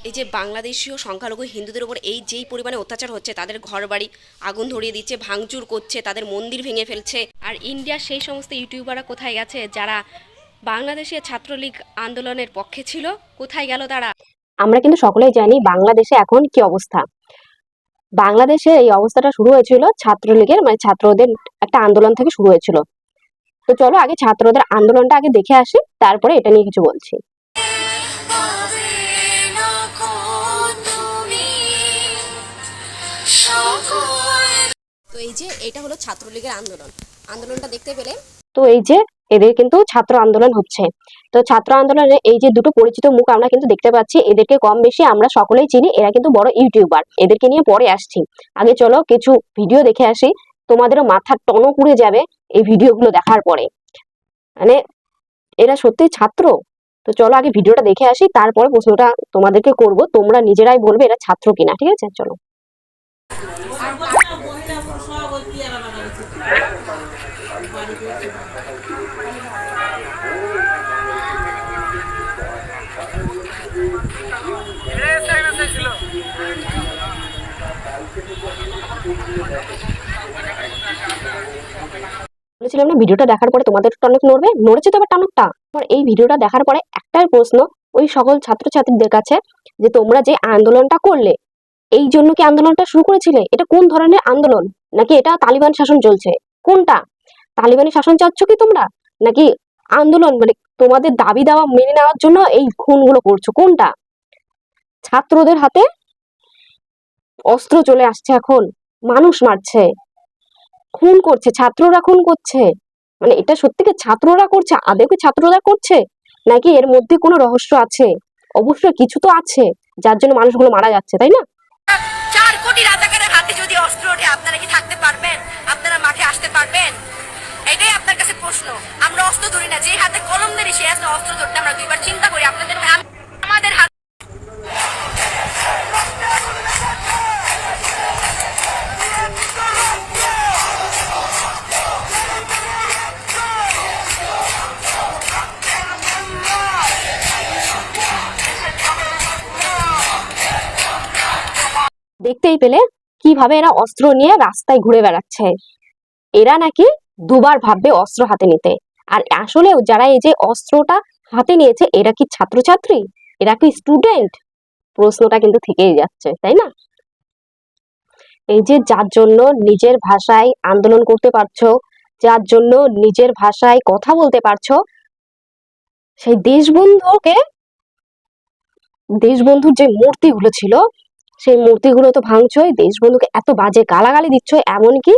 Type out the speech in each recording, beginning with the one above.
এই যে বাংলাদেশীয় সংখ্যালঘু হিন্দুদের উপর এই যেই পরিমাণে অত্যাচার হচ্ছে, তাদের ঘরবাড়ি আগুন ধরিয়ে দিচ্ছে, ভাঙচুর করছে, তাদের মন্দির ভেঙে ফেলছে। আর ইন্ডিয়ার সেই সমস্ত ইউটিউবাররা কোথায় গেছে যারা বাংলাদেশের ছাত্রলীগ আন্দোলনের পক্ষে ছিল? কোথায় গেল তারা? আমরা কিন্তু সকলেই জানি বাংলাদেশে এখন কি অবস্থা। বাংলাদেশে এই অবস্থাটা শুরু হয়েছিল ছাত্রলীগের ছাত্রদের একটা আন্দোলন থেকে শুরু হয়েছিল। তো চলো আগে ছাত্রদের আন্দোলনটা আগে দেখে আসি, তারপরে এটা নিয়ে কিছু বলছি। তো এই যে এটা হলো ছাত্রলীগের আন্দোলনটা দেখতে পেলে। তো এই যে এদের কিন্তু ছাত্র আন্দোলন হচ্ছে। তো ছাত্র আন্দোলনে এই যে দুটো পরিচিত মুখ আমরা কিন্তু দেখতে পাচ্ছি, এদেরকে কম বেশি আমরা সকলেই চিনি, এরা কিন্তু বড় ইউটিউবার। এদেরকে নিয়ে পরে আসছি, আগে চলো কিছু ভিডিও দেখে আসি। তোমাদেরও মাথার টনক উড়ে যাবে এই ভিডিওগুলো দেখার পরে। মানে এরা সত্যি ছাত্র? তো চলো আগে ভিডিওটা দেখে আসি, তারপরে প্রশ্নটা তোমাদেরকে করব, তোমরা নিজেরাই বলবে এরা ছাত্র কিনা। ঠিক আছে, চলো। বলেছিলাম না, ভিডিওটা দেখার পরে তোমাদের টনক নড়বে, নড়েছে তো এবার টনকটা। এই ভিডিওটা দেখার পরে একটাই প্রশ্ন ওই সকল ছাত্রছাত্রীদের কাছে, যে তোমরা যে আন্দোলনটা করলে, এই জন্য কি আন্দোলনটা শুরু করেছিলে? এটা কোন ধরনের আন্দোলন? নাকি এটা তালিবান শাসন চলছে? কোনটা? তালিবানি শাসন চাচ্ছ কি তোমরা, নাকি আন্দোলন মানে তোমাদের দাবি দাওয়া মেনে নেওয়ার জন্য এই খুনগুলো করছো? কোনটা? ছাত্রদের হাতে অস্ত্র চলে আসছে, এখন মানুষ মারছে, খুন করছে, ছাত্ররা খুন করছে। মানে এটা সত্যি কি ছাত্ররা করছে? আদৌ কি ছাত্ররা করছে, নাকি এর মধ্যে কোনো রহস্য আছে? অবশ্যই কিছু তো আছে, যার জন্য মানুষগুলো মারা যাচ্ছে, তাই না? 4 কোটি রাজাকারের হাতে যদি অস্ত্র ওঠে, আপনারা কি থাকতে পারবেন? আপনারা মাঠে আসতে পারবেন? এটাই আপনার কাছে প্রশ্ন। আমরা অস্ত্র ধরি না, যে হাতে কলম ধরি সে হাতে অস্ত্র ধরতে আমরা দুইবার চিন্তা করি। আপনাদের আমাদের হাতে দেখতেই পেলে কিভাবে এরা অস্ত্র নিয়ে রাস্তায় ঘুরে বেড়াচ্ছে। এরা নাকি দুবার ভাববে অস্ত্র হাতে নিতে। আর আসলেও যারা এই যে অস্ত্রটা হাতে নিয়েছে, এরা কি ছাত্রছাত্রী? এরা কি স্টুডেন্ট? প্রশ্নটা কিন্তু থেকেই যাচ্ছে, তাই না? এই যে যার জন্য নিজের ভাষায় আন্দোলন করতে পারছো, যার জন্য নিজের ভাষায় কথা বলতে পারছো, সেই দেশবন্ধুর যে মূর্তিগুলো ছিল, সেই মূর্তিগুলো তো ভাঙছোই, দেশবন্ধুকে এত বাজে গালাগালি দিচ্ছ, এমনকি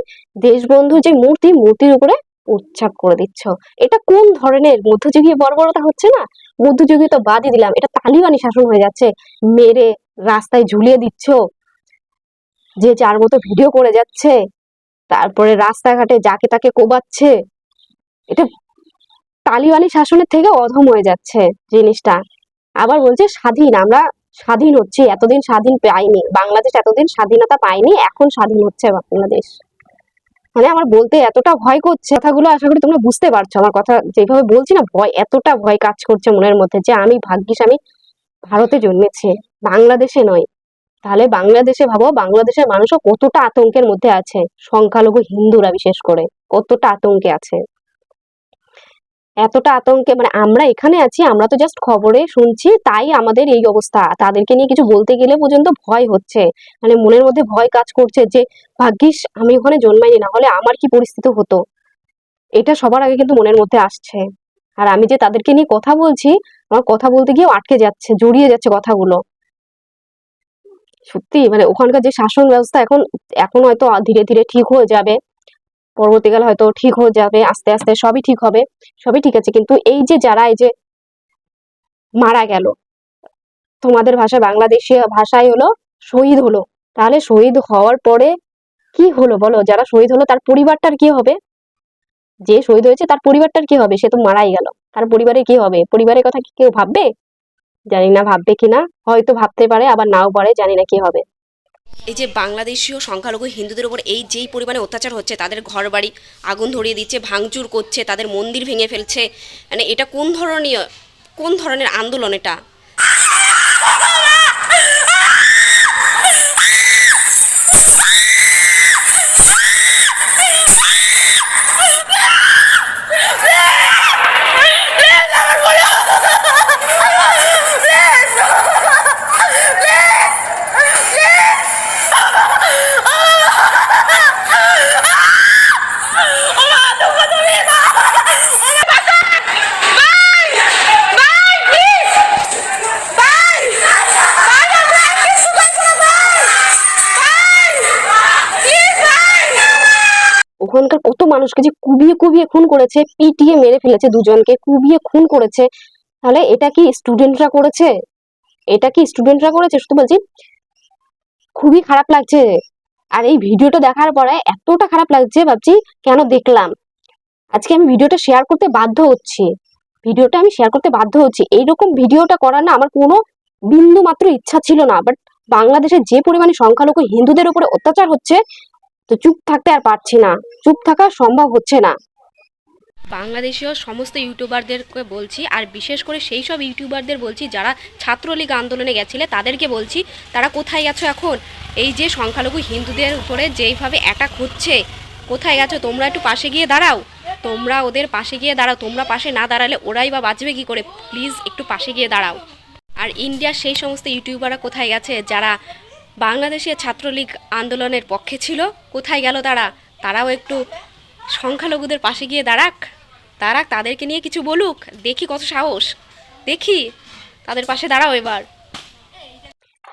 দেশবন্ধু যে মূর্তির উপরে উচ্চাপ করে দিচ্ছ। এটা কোন ধরনের মধ্যযুগীয় বর্বরতা হচ্ছে না? মধ্যযুগীয় তো বাদই দিলাম, এটা তালিবানি শাসন হয়ে যাচ্ছে। মেরে রাস্তায় ঝুলিয়ে দিচ্ছ, যে যার মতো ভিডিও করে যাচ্ছে, তারপরে রাস্তাঘাটে যাকে তাকে কোবাচ্ছে। এটা তালিবানি শাসনের থেকে অধম হয়ে যাচ্ছে জিনিসটা। আবার বলছে স্বাধীন, আমরা স্বাধীন হচ্ছি, এতদিন স্বাধীন পাইনি বাংলাদেশ, এতদিন স্বাধীনতা পাইনি, এখন স্বাধীন হচ্ছে বাংলাদেশ। মানে আমার বলতে এতটা ভয় করছে, কথাগুলো আশা করি তোমরা বুঝতে পারছো। আমার কথা যেভাবে বলছি না, এতটা ভয় কাজ করছে মনের মধ্যে, যে আমি ভাগ্যিস আমি ভারতে জন্মেছি, বাংলাদেশে নয়। তাহলে বাংলাদেশে ভাবো, বাংলাদেশের মানুষও কতটা আতঙ্কের মধ্যে আছে, সংখ্যালঘু হিন্দুরা বিশেষ করে কতটা আতঙ্কে আছে। এতটা আতঙ্কে, মানে আমরা এখানে আছি, আমরা তো জাস্ট খবরে শুনছি, তাই আমাদের এই অবস্থা। তাদেরকে নিয়ে কিছু বলতে গেলে পর্যন্ত ভয় হচ্ছে, মানে মনের মধ্যে ভয় কাজ করছে, যে ভাগ্যিস আমি ওখানে জন্মাইনি, না হলে আমার কি পরিস্থিতি হতো। এটা সবার আগে কিন্তু মনের মধ্যে আসছে। আর আমি যে তাদেরকে নিয়ে কথা বলছি, আমার কথা বলতে গিয়েও আটকে যাচ্ছে, জড়িয়ে যাচ্ছে কথাগুলো। সত্যি মানে ওখানকার যে শাসন ব্যবস্থা, এখন এখন হয়তো ধীরে ধীরে ঠিক হয়ে যাবে, পরবর্তীকালে হয়তো ঠিক হয়ে যাবে, আস্তে আস্তে সবই ঠিক হবে, সবই ঠিক আছে। কিন্তু এই যে যারা এই যে মারা গেল, তোমাদের ভাষায় বাংলাদেশি ভাষায় হলো শহীদ হলো, তাহলে শহীদ হওয়ার পরে কি হলো বলো? যারা শহীদ হলো তার পরিবারটার কি হবে? যে শহীদ হয়েছে তার পরিবারটার কি হবে? সে তো মারাই গেল, তার পরিবারের কি হবে? পরিবারের কথা কি কেউ ভাববে? জানি না ভাববে কিনা, হয়তো ভাবতে পারে, আবার নাও পারে, জানি না কি হবে। এই যে বাংলাদেশীয় সংখ্যালঘু হিন্দুদের উপর এই যেই পরিমাণে অত্যাচার হচ্ছে, তাদের ঘরবাড়ি আগুন ধরিয়ে দিচ্ছে, ভাঙচুর করছে, তাদের মন্দির ভেঙে ফেলছে। মানে এটা কোন ধরনের আন্দোলন এটা? ওখানকার কত মানুষকে যে কুবিয়ে কুবিয়ে খুন করেছে, পিটিয়ে মেরে ফেলেছে, দুজনকে কুবিয়ে খুন করেছে। তাহলে এটা কি স্টুডেন্টরা করেছে? শুধু বলছি, খুবই খারাপ লাগছে। আর এই ভিডিওটা দেখার পরে এতটা খারাপ লাগছে, ভাবছি কেন দেখলাম। আজকে আমি ভিডিওটা শেয়ার করতে বাধ্য হচ্ছি। এইরকম ভিডিওটা করার না আমার কোনো বিন্দু মাত্র ইচ্ছা ছিল না, বাট বাংলাদেশে যে পরিমাণে সংখ্যালঘু হিন্দুদের উপরে অত্যাচার হচ্ছে, তো চুপ থাকতে আর পারছি না, চুপ থাকা সম্ভব হচ্ছে না। বাংলাদেশীয় সমস্ত ইউটিউবারদেরকে বলছি, আর বিশেষ করে সেই সব ইউটিউবারদের বলছি যারা ছাত্রলীগ আন্দোলনে গেছিলে, তাদেরকে বলছি তারা কোথায় গেছো এখন? এই যে সংখ্যালঘু হিন্দুদের উপরে যেইভাবে অ্যাটাক হচ্ছে, কোথায় গেছো? তোমরা একটু পাশে গিয়ে দাঁড়াও, তোমরা ওদের পাশে গিয়ে দাঁড়াও। তোমরা পাশে না দাঁড়ালে ওরাই বা বাঁচবে কী করে? প্লিজ একটু পাশে গিয়ে দাঁড়াও। আর ইন্ডিয়ার সেই সমস্ত ইউটিউবাররা কোথায় গেছে যারা বাংলাদেশের ছাত্রলীগ আন্দোলনের পক্ষে ছিল? কোথায় গেল তারা? তারাও একটু সংখ্যালঘুদের পাশে গিয়ে তাদেরকে নিয়ে কিছু বলুক, দেখি কত সাহস, দেখি তাদের পাশে দাঁড়াও এবার।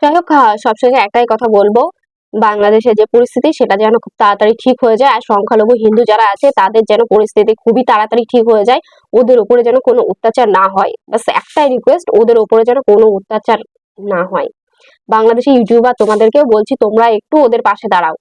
যাই হোক, সবশেষে একটাই কথা বলবো, বাংলাদেশের যে পরিস্থিতি সেটা যেন খুব তাড়াতাড়ি ঠিক হয়ে যায়, আর সংখ্যালঘু হিন্দু যারা আছে তাদের যেন পরিস্থিতি খুবই তাড়াতাড়ি ঠিক হয়ে যায়, ওদের উপরে যেন কোনো অত্যাচার না হয়। বাস একটাই রিকোয়েস্ট, ওদের উপরে যেন কোনো অত্যাচার না হয়। বাংলাদেশি ইউটিউবার তোমাদেরকেও বলছি, তোমরা একটু ওদের পাশে দাঁড়াও।